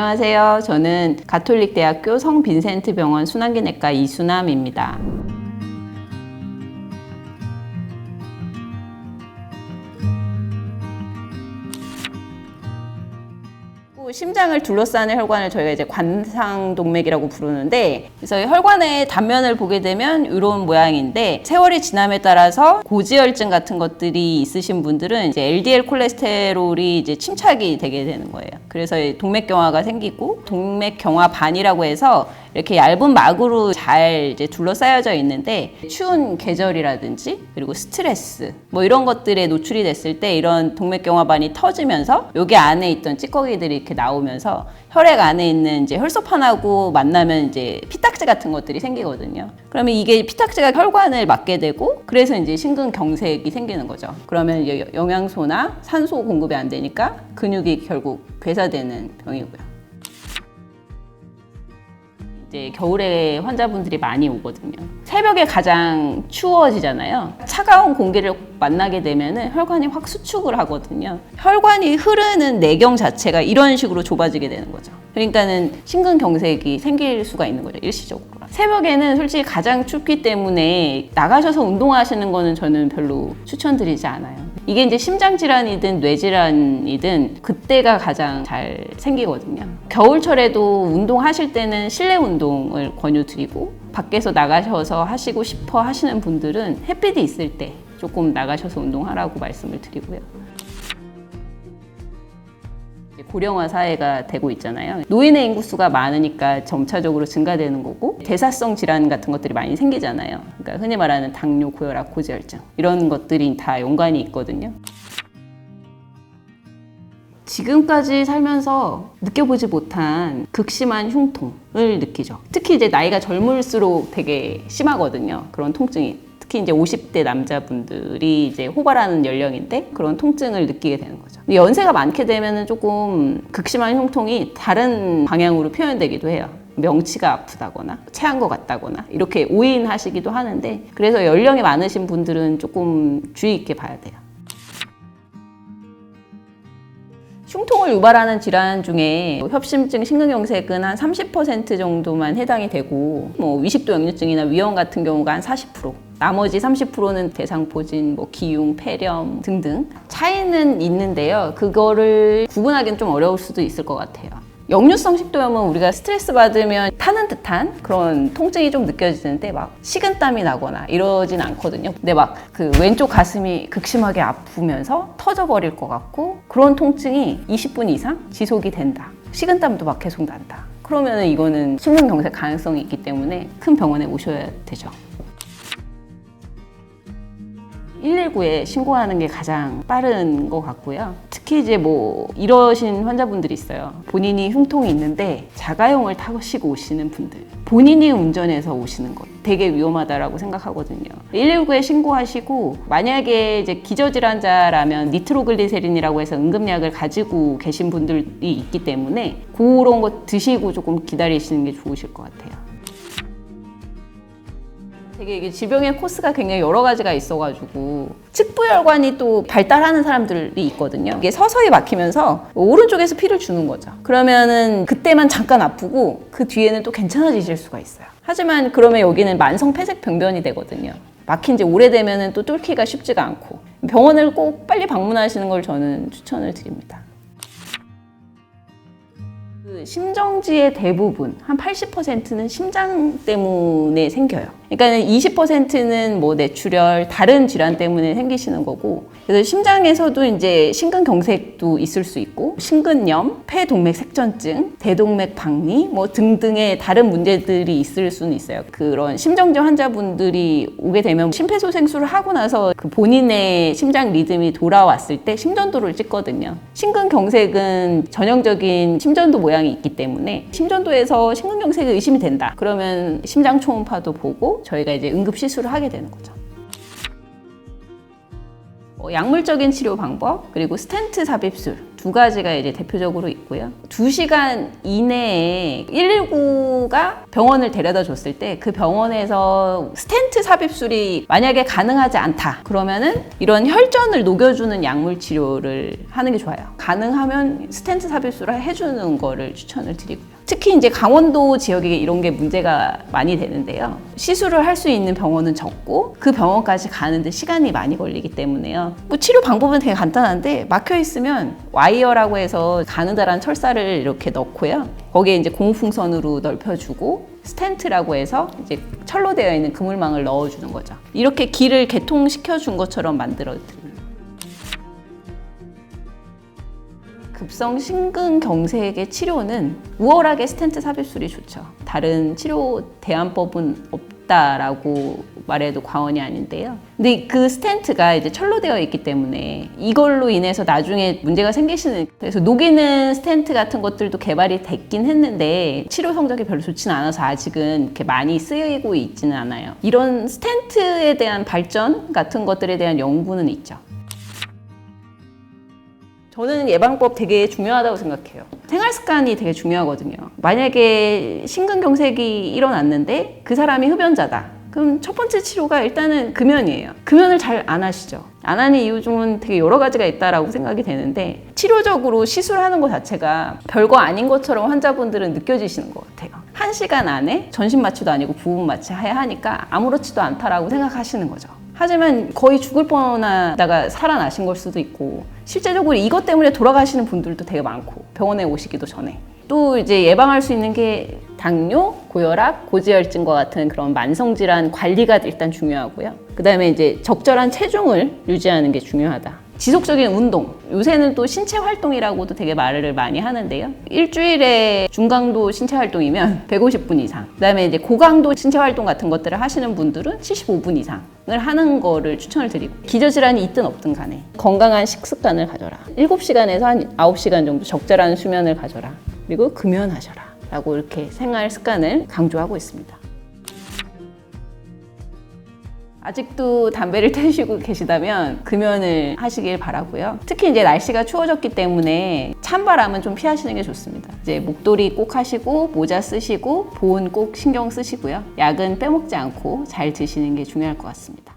안녕하세요. 저는 가톨릭대학교 성빈센트 병원 순환기내과 이수남입니다. 심장을 둘러싸는 혈관을 저희가 이제 관상동맥이라고 부르는데, 그래서 혈관의 단면을 보게 되면 이런 모양인데, 세월이 지남에 따라서 고지혈증 같은 것들이 있으신 분들은 이제 LDL 콜레스테롤이 이제 침착이 되게 되는 거예요. 그래서 동맥경화가 생기고, 동맥경화반이라고 해서 이렇게 얇은 막으로 잘 이제 둘러싸여져 있는데, 추운 계절이라든지 그리고 스트레스 뭐 이런 것들에 노출이 됐을 때 이런 동맥경화반이 터지면서 여기 안에 있던 찌꺼기들이 이렇게 나오면서 혈액 안에 있는 이제 혈소판하고 만나면 이제 피딱지 같은 것들이 생기거든요. 그러면 이게 피딱지가 혈관을 막게 되고, 그래서 이제 심근경색이 생기는 거죠. 그러면 영양소나 산소 공급이 안 되니까 근육이 결국 괴사되는 병이고요. 이제 겨울에 환자분들이 많이 오거든요. 새벽에 가장 추워지잖아요. 차가운 공기를 만나게 되면은 혈관이 확 수축을 하거든요. 혈관이 흐르는 내경 자체가 이런 식으로 좁아지게 되는 거죠. 그러니까는 심근경색이 생길 수가 있는 거죠, 일시적으로. 새벽에는 솔직히 가장 춥기 때문에 나가셔서 운동하시는 거는 저는 별로 추천드리지 않아요. 이게 이제 심장질환이든 뇌질환이든 그때가 가장 잘 생기거든요. 겨울철에도 운동하실 때는 실내 운동을 권유드리고, 밖에서 나가셔서 하시고 싶어 하시는 분들은 햇빛이 있을 때 조금 나가셔서 운동하라고 말씀을 드리고요. 고령화 사회가 되고 있잖아요. 노인의 인구수가 많으니까 점차적으로 증가되는 거고, 대사성 질환 같은 것들이 많이 생기잖아요. 그러니까 흔히 말하는 당뇨, 고혈압, 고지혈증 이런 것들이 다 연관이 있거든요. 지금까지 살면서 느껴보지 못한 극심한 흉통을 느끼죠. 특히 이제 나이가 젊을수록 되게 심하거든요. 그런 통증이. 특히 이제 50대 남자분들이 이제 호발하는 연령인데 그런 통증을 느끼게 되는 거죠. 연세가 많게 되면 조금 극심한 흉통이 다른 방향으로 표현되기도 해요. 명치가 아프다거나 체한 것 같다거나 이렇게 오인하시기도 하는데, 그래서 연령이 많으신 분들은 조금 주의 있게 봐야 돼요. 흉통을 유발하는 질환 중에 협심증, 심근경색은 한 30% 정도만 해당이 되고, 위식도 역류증이나 위염 같은 경우가 한 40%, 나머지 30%는 대상포진, 기흉, 폐렴 등등 차이는 있는데요. 그거를 구분하기는 좀 어려울 수도 있을 것 같아요. 역류성 식도염은 우리가 스트레스 받으면 타는 듯한 그런 통증이 좀 느껴지는데 막 식은땀이 나거나 이러진 않거든요. 근데 막 그 왼쪽 가슴이 극심하게 아프면서 터져버릴 것 같고, 그런 통증이 20분 이상 지속이 된다. 식은땀도 막 계속 난다. 그러면 이거는 심근경색 가능성이 있기 때문에 큰 병원에 오셔야 되죠. 119에 신고하는 게 가장 빠른 것 같고요. 특히 이제 이러신 환자분들이 있어요. 본인이 흉통이 있는데 자가용을 타시고 오시는 분들, 본인이 운전해서 오시는 것 되게 위험하다라고 생각하거든요. 119에 신고하시고, 만약에 이제 기저질환자라면 니트로글리세린이라고 해서 응급약을 가지고 계신 분들이 있기 때문에 그런 거 드시고 조금 기다리시는 게 좋으실 것 같아요. 되게 이게 질병의 코스가 굉장히 여러 가지가 있어가지고 측부혈관이 또 발달하는 사람들이 있거든요. 이게 서서히 막히면서 오른쪽에서 피를 주는 거죠. 그러면은 그때만 잠깐 아프고 그 뒤에는 또 괜찮아지실 수가 있어요. 하지만 그러면 여기는 만성 폐색병변이 되거든요. 막힌 지 오래되면은 또 뚫기가 쉽지가 않고, 병원을 꼭 빨리 방문하시는 걸 저는 추천을 드립니다. 심정지의 대부분, 한 80%는 심장 때문에 생겨요. 그러니까 20%는 뇌출혈, 다른 질환 때문에 생기시는 거고, 그래서 심장에서도 이제 심근경색도 있을 수 있고, 심근염, 폐동맥색전증, 대동맥 박리 등등의 다른 문제들이 있을 수는 있어요. 그런 심정지 환자분들이 오게 되면 심폐소생술을 하고 나서 그 본인의 심장 리듬이 돌아왔을 때 심전도를 찍거든요. 심근경색은 전형적인 심전도 모양이 있기 때문에 심전도에서 심근경색이 의심이 된다. 그러면 심장 초음파도 보고 저희가 이제 응급 시술을 하게 되는 거죠. 약물적인 치료 방법, 그리고 스텐트 삽입술 두 가지가 이제 대표적으로 있고요. 2시간 이내에 119가 병원을 데려다 줬을 때 그 병원에서 스텐트 삽입술이 만약에 가능하지 않다. 그러면은 이런 혈전을 녹여주는 약물 치료를 하는 게 좋아요. 가능하면 스텐트 삽입술을 해주는 거를 추천을 드리고요. 특히 이제 강원도 지역에 이런 게 문제가 많이 되는데요. 시술을 할 수 있는 병원은 적고 그 병원까지 가는데 시간이 많이 걸리기 때문에요. 뭐 치료 방법은 되게 간단한데 막혀 있으면 와이어라고 해서 가느다란 철사를 이렇게 넣고요. 거기에 이제 고무풍선으로 넓혀주고 스텐트라고 해서 이제 철로 되어 있는 그물망을 넣어주는 거죠. 이렇게 기를 개통시켜 준 것처럼 만들어 드립니다. 급성 심근경색의 치료는 우월하게 스텐트 삽입술이 좋죠. 다른 치료 대안법은 없다라고 말해도 과언이 아닌데요. 근데 그 스텐트가 이제 철로 되어 있기 때문에 이걸로 인해서 나중에 문제가 생기시는, 그래서 녹이는 스텐트 같은 것들도 개발이 됐긴 했는데 치료 성적이 별로 좋지는 않아서 아직은 이렇게 많이 쓰이고 있지는 않아요. 이런 스텐트에 대한 발전 같은 것들에 대한 연구는 있죠. 저는 예방법 되게 중요하다고 생각해요. 생활 습관이 되게 중요하거든요. 만약에 심근경색이 일어났는데 그 사람이 흡연자다. 그럼 첫 번째 치료가 일단은 금연이에요. 금연을 잘 안 하시죠. 안 하는 이유 중은 되게 여러 가지가 있다라고 생각이 되는데 치료적으로 시술하는 것 자체가 별거 아닌 것처럼 환자분들은 느껴지시는 것 같아요. 1시간 안에 전신 마취도 아니고 부분 마취해야 하니까 아무렇지도 않다라고 생각하시는 거죠. 하지만 거의 죽을 뻔하다가 살아나신 걸 수도 있고 실제적으로 이것 때문에 돌아가시는 분들도 되게 많고 병원에 오시기도 전에 또 이제 예방할 수 있는 게 당뇨, 고혈압, 고지혈증과 같은 그런 만성질환 관리가 일단 중요하고요. 그 다음에 이제 적절한 체중을 유지하는 게 중요하다. 지속적인 운동. 요새는 또 신체 활동이라고도 되게 말을 많이 하는데요. 일주일에 중강도 신체 활동이면 150분 이상. 그 다음에 이제 고강도 신체 활동 같은 것들을 하시는 분들은 75분 이상을 하는 거를 추천을 드리고 기저질환이 있든 없든 간에 건강한 식습관을 가져라. 7시간에서 한 9시간 정도 적절한 수면을 가져라. 그리고 금연하셔라. 라고 이렇게 생활 습관을 강조하고 있습니다. 아직도 담배를 태우시고 계시다면 금연을 하시길 바라고요. 특히 이제 날씨가 추워졌기 때문에 찬바람은 좀 피하시는 게 좋습니다. 이제 목도리 꼭 하시고 모자 쓰시고 보온 꼭 신경 쓰시고요. 약은 빼먹지 않고 잘 드시는 게 중요할 것 같습니다.